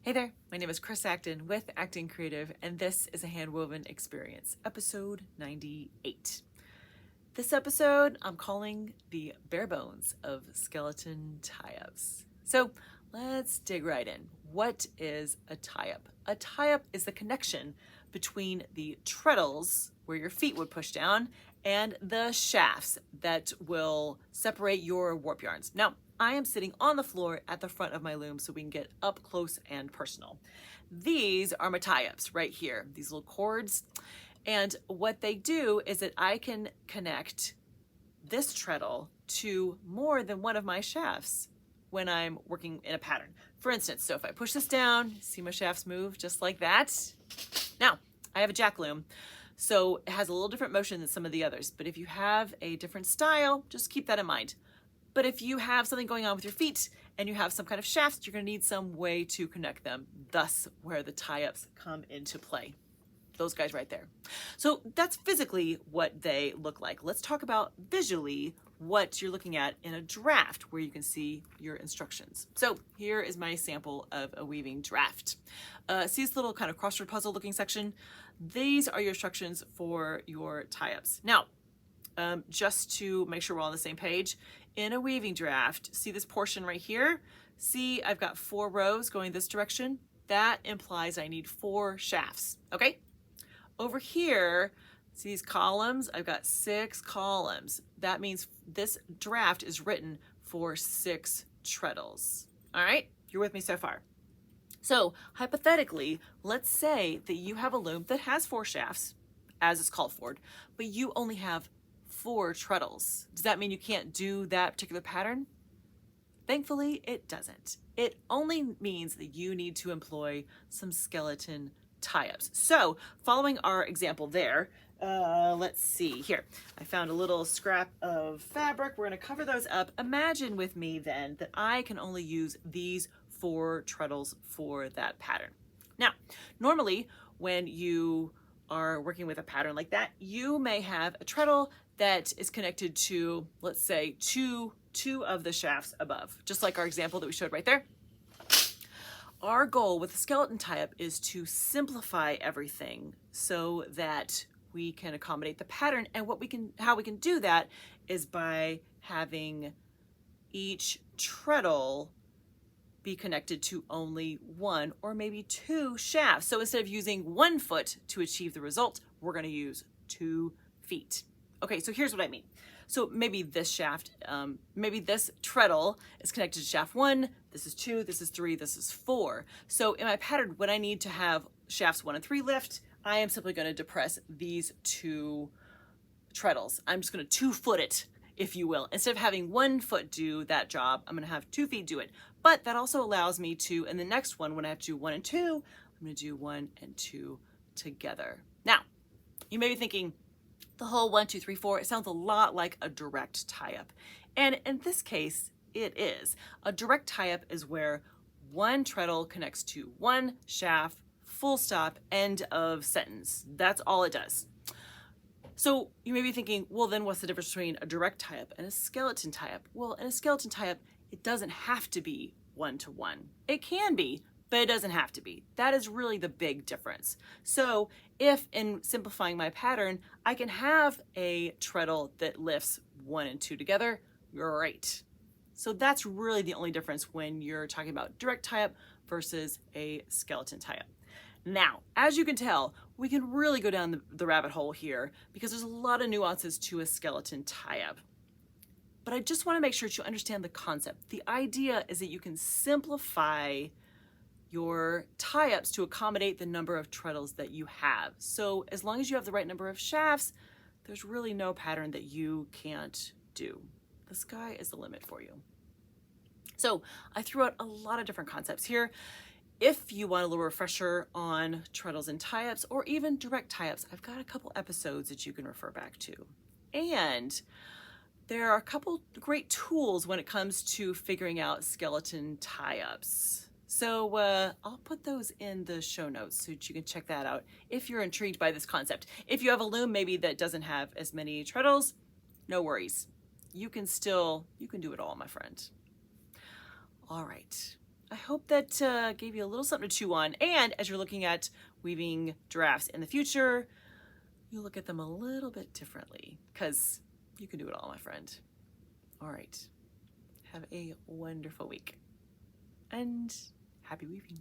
Hey there, my name is Chris Acton with Acton Creative, and this is a Handwoven Experience, episode 98. This episode I'm calling the bare bones of skeleton tie-ups. So let's dig right in. What is a tie-up? A tie-up is the connection between the treadles, where your feet would push down, and the shafts that will separate your warp yarns. Now, I am sitting on the floor at the front of my loom so we can get up close and personal. These are my tie-ups right here, these little cords. And what they do is that I can connect this treadle to more than one of my shafts when I'm working in a pattern. For instance, so if I push this down, see my shafts move just like that. Now, I have a jack loom, so it has a little different motion than some of the others, but if you have a different style, just keep that in mind. But if you have something going on with your feet and you have some kind of shafts, you're going to need some way to connect them, thus where the tie-ups come into play. Those guys right there. So that's physically what they look like. Let's talk about visually what you're looking at in a draft where you can see your instructions. So here is my sample of a weaving draft. See this little kind of crossword puzzle looking section? These are your instructions for your tie-ups. Now, just to make sure we're all on the same page, in a weaving draft, see this portion right here? See, I've got 4 rows going this direction. That implies I need 4 shafts, okay? Over here, see these columns? I've got 6 columns. That means this draft is written for 6 treadles. All right, you're with me so far. So hypothetically, let's say that you have a loom that has 4 shafts, as it's called for, but you only have 4 treadles. Does that mean you can't do that particular pattern? Thankfully, it doesn't. It only means that you need to employ some skeleton tie-ups. So following our example there, let's see here. I found a little scrap of fabric. We're going to cover those up. Imagine with me then that I can only use these 4 treadles for that pattern. Now, normally when you are working with a pattern like that, you may have a treadle that is connected to, let's say, two of the shafts above, just like our example that we showed right there. Our goal with the skeleton tie-up is to simplify everything so that we can accommodate the pattern. And how we can do that is by having each treadle be connected to only 1 or maybe 2 shafts. So instead of using 1 foot to achieve the result, we're going to use 2 feet. Okay, so here's what I mean. So maybe this shaft, maybe this treadle is connected to shaft 1, this is 2, this is 3, this is 4. So in my pattern, when I need to have shafts 1 and 3 lift, I am simply going to depress these 2 treadles. I'm just going to 2-foot it, if you will. Instead of having 1 foot do that job, I'm going to have 2 feet do it. But that also allows me to, in the next one, when I have to do 1 and 2, I'm going to do 1 and 2 together. Now, you may be thinking, the whole 1, 2, 3, 4, it sounds a lot like a direct tie-up. And in this case, it is. A direct tie-up is where 1 treadle connects to 1 shaft, full stop, end of sentence. That's all it does. So you may be thinking, well, then what's the difference between a direct tie-up and a skeleton tie-up? Well, in a skeleton tie-up, it doesn't have to be 1-to-1. It can be, but it doesn't have to be. That is really the big difference. So if in simplifying my pattern, I can have a treadle that lifts 1 and 2 together, great. So that's really the only difference when you're talking about direct tie-up versus a skeleton tie-up. Now, as you can tell, we can really go down the rabbit hole here because there's a lot of nuances to a skeleton tie-up. But I just want to make sure that you understand the concept. The idea is that you can simplify your tie-ups to accommodate the number of treadles that you have. So as long as you have the right number of shafts, there's really no pattern that you can't do. The sky is the limit for you. So I threw out a lot of different concepts here. If you want a little refresher on treadles and tie-ups or even direct tie-ups, I've got a couple episodes that you can refer back to. And there are a couple great tools when it comes to figuring out skeleton tie-ups. So I'll put those in the show notes so that you can check that out if you're intrigued by this concept. If you have a loom maybe that doesn't have as many treadles, no worries. You can do it all, my friend. All right. I hope that gave you a little something to chew on. And as you're looking at weaving giraffes in the future, you look at them a little bit differently, because you can do it all, my friend. All right. Have a wonderful week and happy weaving.